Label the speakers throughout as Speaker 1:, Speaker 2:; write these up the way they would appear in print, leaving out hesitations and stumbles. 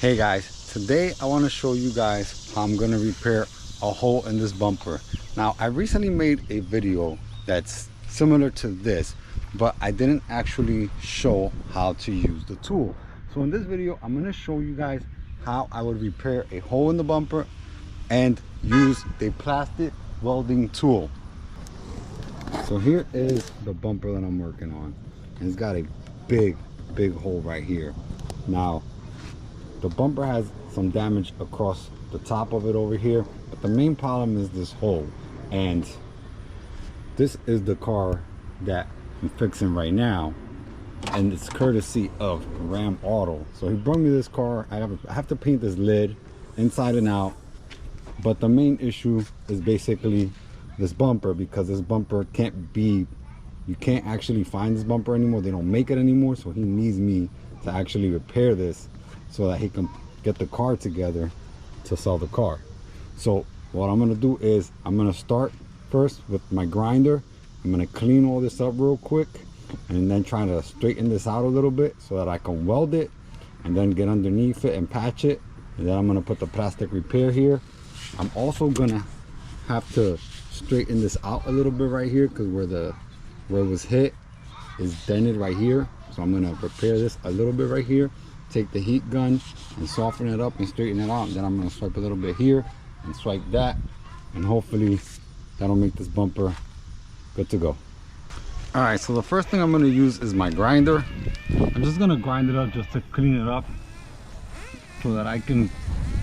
Speaker 1: Hey guys, today I want to show you guys how I'm going to repair a hole in this bumper. Now I recently made a video that's similar to this, but I didn't actually show how to use the tool. So in this video I'm going to show you guys how I would repair a hole in the bumper and use a plastic welding tool. So here is the bumper that I'm working on, and it's got a big hole right here. Now the bumper has some damage across the top of it over here, but the main problem is this hole. And this is the car that I'm fixing right now, and it's courtesy of Ram Auto. So he brought me this car. I have to paint this lid inside and out, but the main issue is basically this bumper, because this bumper you can't actually find this bumper anymore. They don't make it anymore, so he needs me to actually repair this so that he can get the car together to sell the car. So what I'm gonna do is I'm gonna start first with my grinder. I'm gonna clean all this up real quick and then try to straighten this out a little bit so that I can weld it and then get underneath it and patch it. And then I'm gonna put the plastic repair here. I'm also gonna have to straighten this out a little bit right here, because where it was hit is dented right here. So I'm gonna repair this a little bit right here, take the heat gun and soften it up and straighten it out. And then I'm gonna swipe a little bit here and swipe that, and hopefully that'll make this bumper good to go. All right, so the first thing I'm gonna use is my grinder. I'm just gonna grind it up just to clean it up so that I can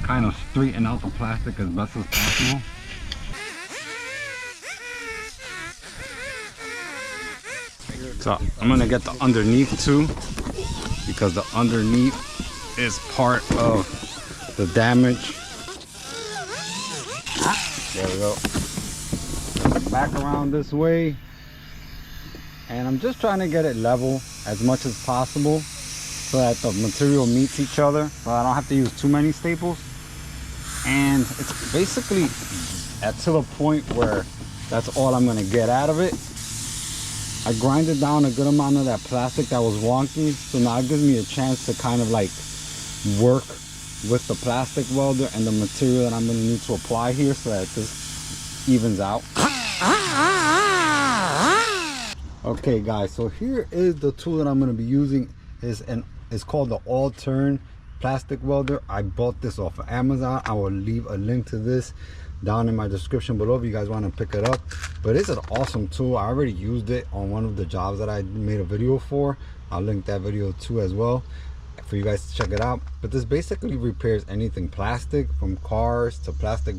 Speaker 1: kind of straighten out the plastic as best as possible. So I'm gonna get the underneath too, because the underneath is part of the damage. There we go. Back around this way, and I'm just trying to get it level as much as possible so that the material meets each other, so I don't have to use too many staples. And it's basically to the point where that's all I'm gonna get out of it. I grinded down a good amount of that plastic that was wonky, so now it gives me a chance to kind of like work with the plastic welder and the material that I'm going to need to apply here so that this evens out. Okay guys, so here is the tool that I'm going to be using. It's called the all-turn plastic welder. I bought this off of Amazon. I will leave a link to this down in my description below if you guys want to pick it up. But it's an awesome tool. I already used it on one of the jobs that I made a video for. I'll link that video too as well for you guys to check it out. But this basically repairs anything plastic, from cars to plastic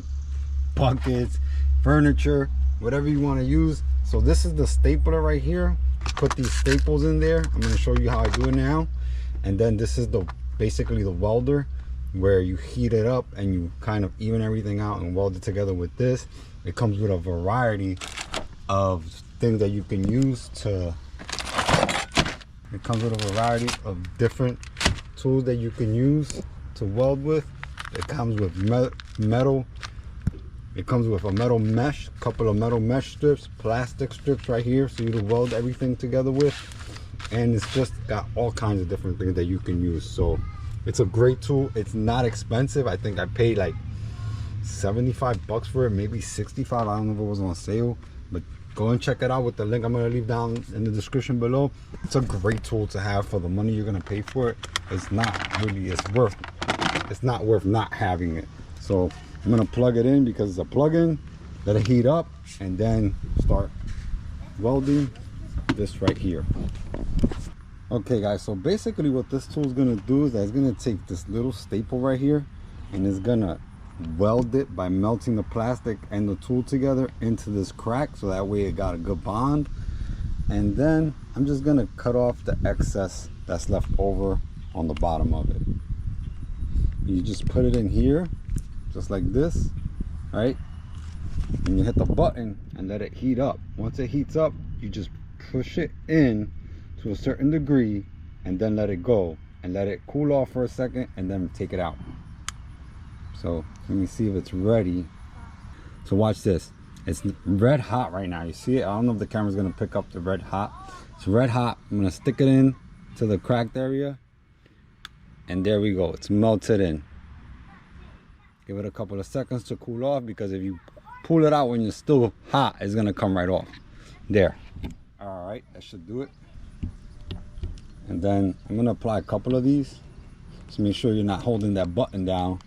Speaker 1: buckets, furniture, whatever you want to use. So this is the stapler right here. Put these staples in there. I'm going to show you how I do it now. And then this is basically the welder, where you heat it up and you kind of even everything out and weld it together with this. It comes with a variety of things that you can use to, it comes with a variety of different tools that you can use to weld with. It comes with metal. It comes with a metal mesh, a couple of metal mesh strips, plastic strips right here, so you can weld everything together with. And it's just got all kinds of different things that you can use. So it's a great tool. It's not expensive. I think I paid like 75 bucks for it, maybe 65. I don't know if it was on sale, but go and check it out with the link I'm going to leave down in the description below. It's a great tool to have for the money you're going to pay for it. It's not worth not having it. So I'm going to plug it in because it's a plug-in, let it heat up, and then start welding this right here. Okay guys, so basically what this tool is going to do is that it's going to take this little staple right here and it's going to weld it by melting the plastic and the tool together into this crack, so that way it got a good bond. And then I'm just going to cut off the excess that's left over on the bottom of it. You just put it in here just like this, right? And you hit the button and let it heat up. Once it heats up, you just push it in to a certain degree and then let it go and let it cool off for a second and then take it out. So let me see if it's ready. So watch this. It's red hot right now. You see it? I don't know if the camera's gonna pick up the red hot. It's red hot. I'm gonna stick it in to the cracked area And there we go, it's melted in. Give it a couple of seconds to cool off, because if you pull it out when you're still hot, it's gonna come right off. There. All right, that should do it. And then I'm gonna apply a couple of these. Just make sure you're not holding that button down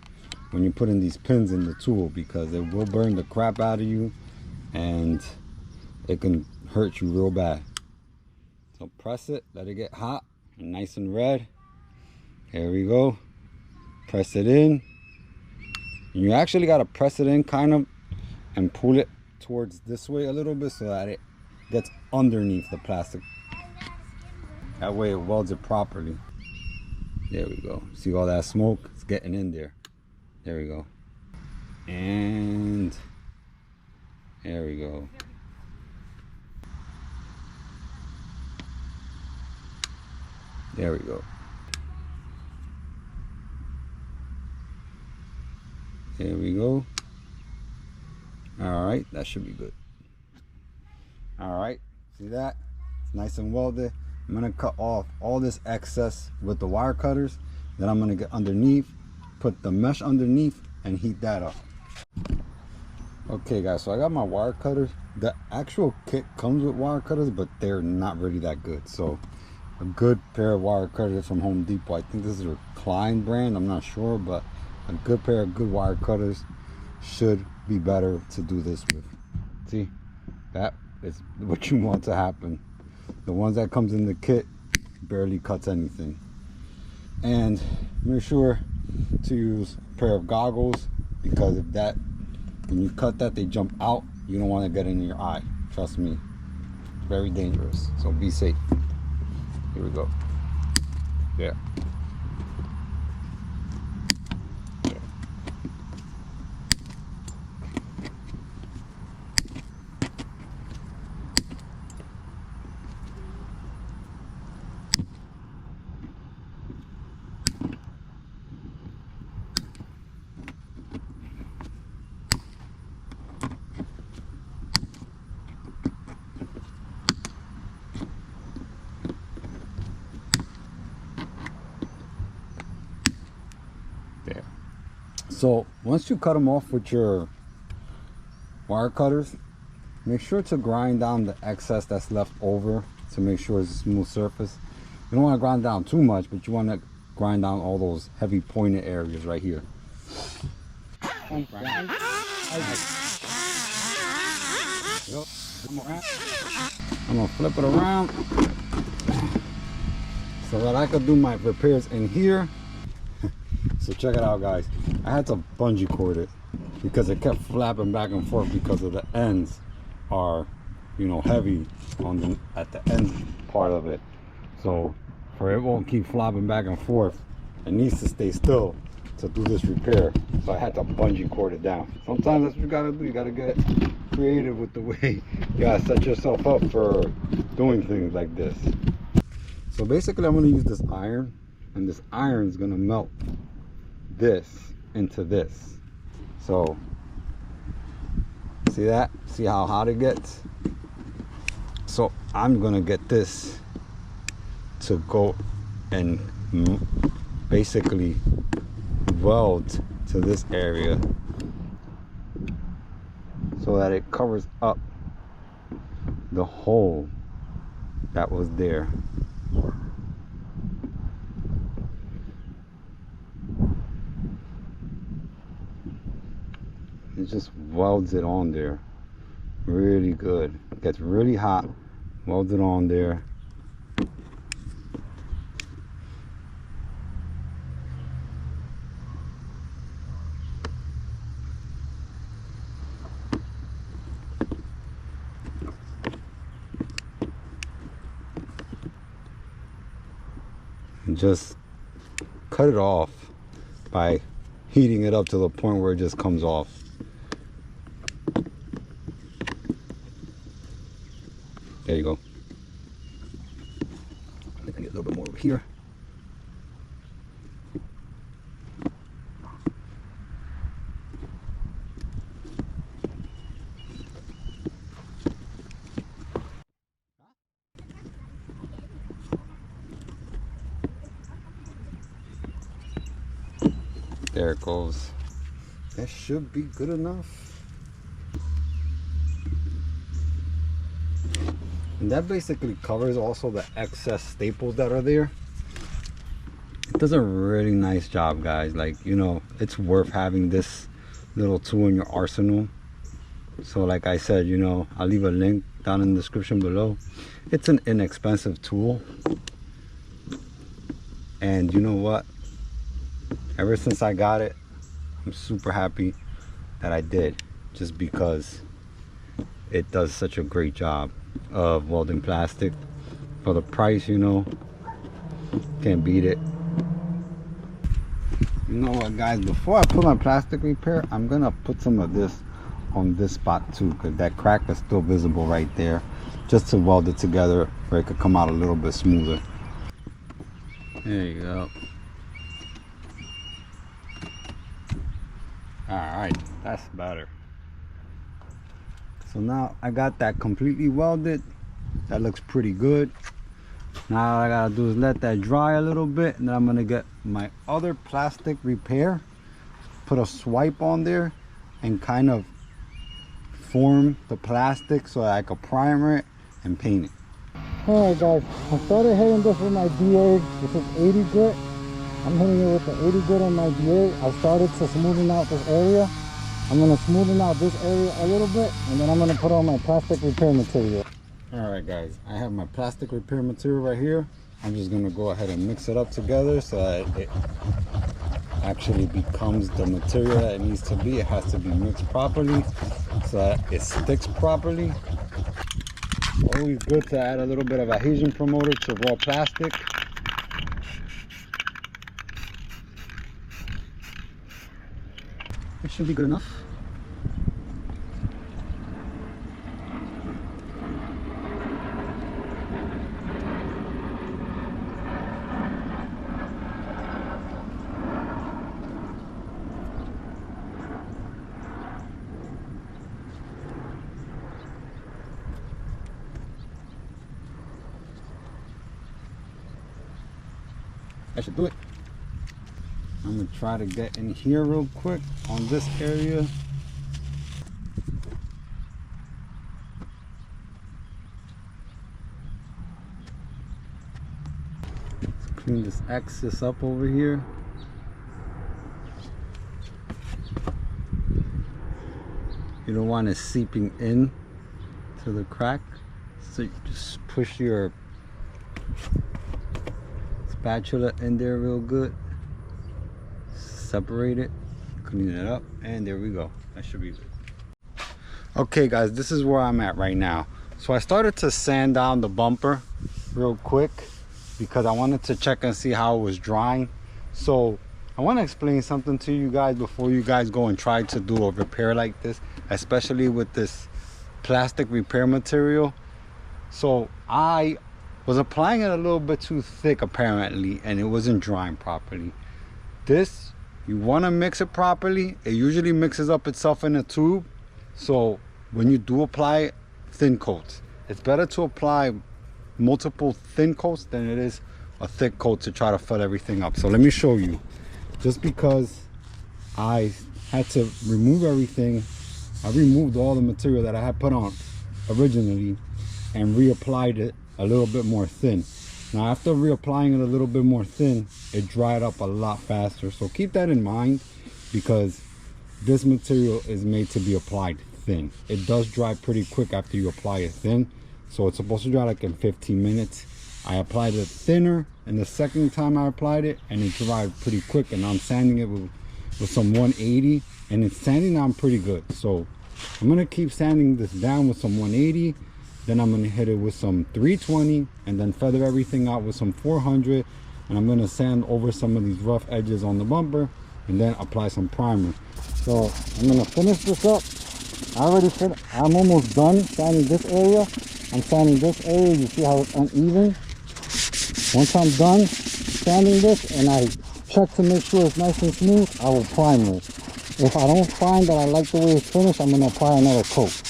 Speaker 1: when you put in these pins in the tool, because it will burn the crap out of you and it can hurt you real bad. So press it, let it get hot and nice and red. Here we go. Press it in. You actually got to press it in kind of and pull it towards this way a little bit so that it gets underneath the plastic. That way it welds it properly. There we go. See all that smoke? It's getting in there. There we go. And there we go. There we go. There we go. All right, that should be good. All right, see that? It's nice and welded. I'm gonna cut off all this excess with the wire cutters. Then I'm gonna get underneath, put the mesh underneath, and heat that up. Okay guys, so I got my wire cutters. The actual kit comes with wire cutters, but they're not really that good. So a good pair of wire cutters from Home Depot. I think this is a Klein brand, I'm not sure, but a good pair of good wire cutters should be better to do this with. See, that is what you want to happen. The ones that comes in the kit barely cuts anything. And make sure to use a pair of goggles, because if that, when you cut that, they jump out. You don't want to get in your eye. Trust me, it's very dangerous. So be safe. Here we go. Yeah. There. So once you cut them off with your wire cutters, make sure to grind down the excess that's left over to make sure it's a smooth surface. You don't want to grind down too much, but you want to grind down all those heavy pointed areas right here. I'm gonna flip it around so that I could do my repairs in here. So check it out guys, I had to bungee cord it because it kept flapping back and forth because of the ends are, you know, heavy on the at the end part of it. So for it won't keep flopping back and forth, it needs to stay still to do this repair. So I had to bungee cord it down. Sometimes that's what you gotta do. You gotta get creative with the way you gotta set yourself up for doing things like this. So basically I'm gonna use this iron, and this iron is gonna melt this into this. So see that? See how hot it gets? So I'm gonna get this to go and basically weld to this area so that it covers up the hole that was there. It just welds it on there really good. It gets really hot, welds it on there. And just cut it off by heating it up to the point where it just comes off. There you go. Let me get a little bit more over here. There it goes. That should be good enough. And that basically covers also the excess staples that are there. It does a really nice job, guys. Like, you know, it's worth having this little tool in your arsenal. So like I said, you know, I'll leave a link down in the description below. It's an inexpensive tool. And you know what? Ever since I got it, I'm super happy that I did. Just because it does such a great job of welding plastic. For the price, you know, can't beat it. You know what, guys, before I put my plastic repair, I'm gonna put some of this on this spot too, because that crack is still visible right there, just to weld it together where it could come out a little bit smoother. There you go. All right, that's better. So now I got that completely welded. That looks pretty good. Now all I gotta do is let that dry a little bit, and then I'm gonna get my other plastic repair, put a swipe on there, and kind of form the plastic so that I can primer it and paint it. Alright guys, I started hitting this with my DA. This is 80 grit. I'm hitting it with the 80 grit on my DA. I started to smoothen out this area. I'm gonna smoothen out this area a little bit, and then I'm gonna put on my plastic repair material. Alright guys, I have my plastic repair material right here. I'm just gonna go ahead and mix it up together so that it actually becomes the material that it needs to be. It has to be mixed properly so that it sticks properly. Always good to add a little bit of adhesion promoter to raw plastic. It should be good enough. That should do it. I'm gonna try to get in here real quick on this area. Let's clean this excess up over here. You don't want it seeping in to the crack, so you just push your spatula in there real good, separate it, clean it up, and there we go. That should be good. Okay guys, this is where I'm at right now. So I started to sand down the bumper real quick because I wanted to check and see how it was drying. So I want to explain something to you guys before you guys go and try to do a repair like this, especially with this plastic repair material. So I was applying it a little bit too thick apparently, and it wasn't drying properly. This, you want to mix it properly. It usually mixes up itself in a tube. So when you do apply thin coats, it's better to apply multiple thin coats than it is a thick coat to try to fill everything up. So let me show you. Just because I had to remove everything, I removed all the material that I had put on originally and reapplied it a little bit more thin. Now after reapplying it a little bit more thin, it dried up a lot faster. So keep that in mind, because this material is made to be applied thin. It does dry pretty quick after you apply it thin. So it's supposed to dry like in 15 minutes. I applied it thinner, and the second time I applied it, and it dried pretty quick, and I'm sanding it with some 180, and it's sanding down pretty good. So I'm gonna keep sanding this down with some 180. Then I'm gonna hit it with some 320, and then feather everything out with some 400, and I'm gonna sand over some of these rough edges on the bumper, and then apply some primer. So I'm gonna finish this up. I'm almost done sanding this area. I'm sanding this area. You see how it's uneven? Once I'm done sanding this and I check to make sure it's nice and smooth, I will primer it. If I don't find that I like the way it's finished, I'm gonna apply another coat.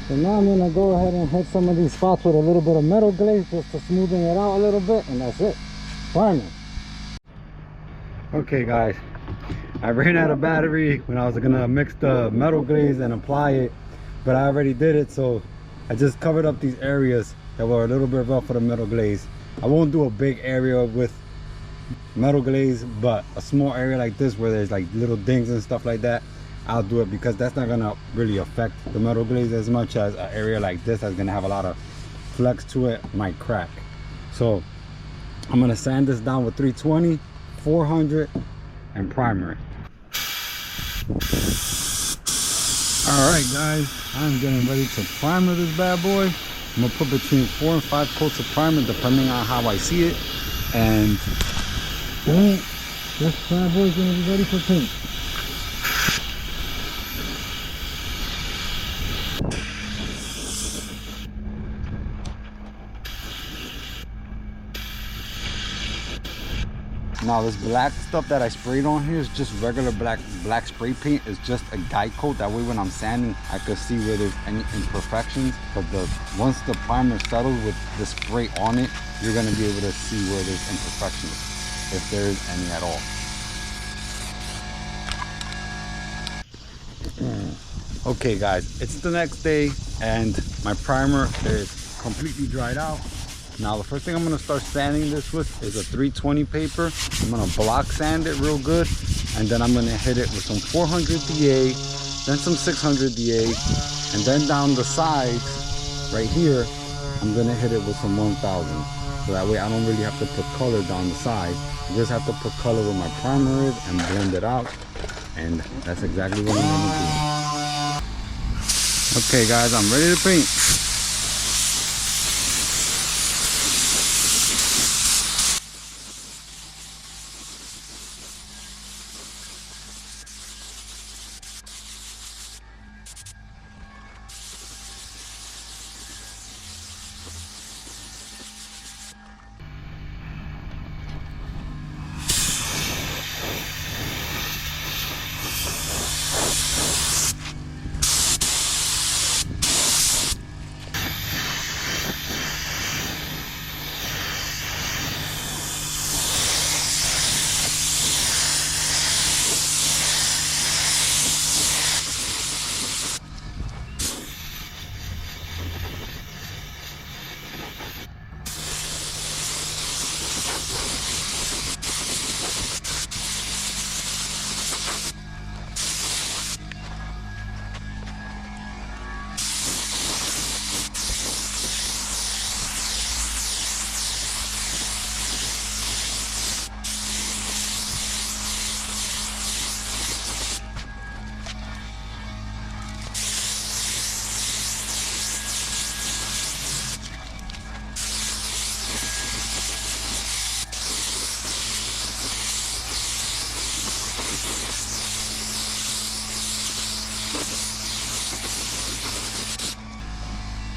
Speaker 1: So now I'm gonna go ahead and hit some of these spots with a little bit of metal glaze just to smoothen it out a little bit, and that's it. Primer. Okay guys, I ran out of battery when I was gonna mix the metal glaze and apply it, but I already did it, so I just covered up these areas that were a little bit rough for the metal glaze. I won't do a big area with metal glaze, but a small area like this where there's like little dings and stuff like that, I'll do it, because that's not gonna really affect the metal glaze as much as an area like this that's gonna have a lot of flex to it, might crack. So I'm gonna sand this down with 320, 400, and primer it. All right guys, I'm getting ready to primer this bad boy. I'm gonna put between 4 and 5 coats of primer depending on how I see it, and boom, this bad boy is gonna be ready for paint. Now this black stuff that I sprayed on here is just regular black spray paint. It's just a guide coat. That way when I'm sanding, I can see where there's any imperfections. But once the primer settles with the spray on it, you're gonna be able to see where there's imperfections, if there is any at all. Okay guys, it's the next day and my primer is completely dried out. Now the first thing I'm going to start sanding this with is a 320 paper. I'm going to block sand it real good, and then I'm going to hit it with some 400 DA, then some 600 DA, and then down the sides right here I'm going to hit it with some 1000. So that way I don't really have to put color down the side. I just have to put color where my primer is and blend it out, and that's exactly what I'm going to do. Okay guys, I'm ready to paint.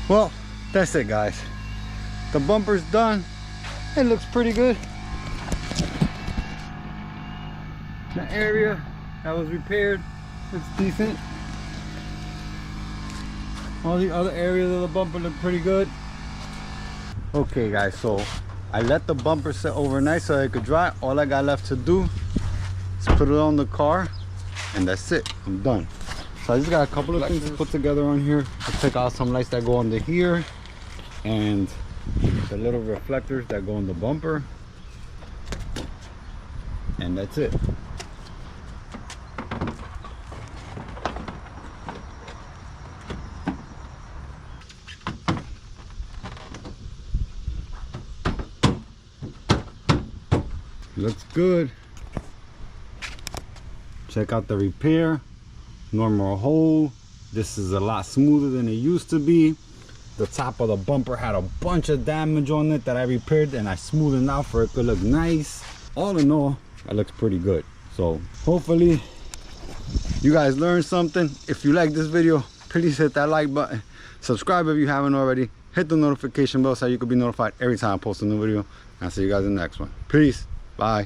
Speaker 1: Well, that's it guys. The bumper's done. It looks pretty good. The area that was repaired looks decent. All the other areas of the bumper look pretty good. Okay guys, so I let the bumper sit overnight so it could dry. All I got left to do is put it on the car, and that's it. I'm done. So I just got a couple of things to put together on here. I took out some lights that go under here, and the little reflectors that go on the bumper, and that's it. Looks good. Check out the repair. Normal hole. This is a lot smoother than it used to be. The top of the bumper had a bunch of damage on it that I repaired, and I smoothed it out for it to look nice. All in all, that looks pretty good. So hopefully you guys learned something. If you like this video, please hit that like button, subscribe if you haven't already, hit the notification bell so you can be notified every time I post a new video. I'll see you guys in the next one. Peace. Bye.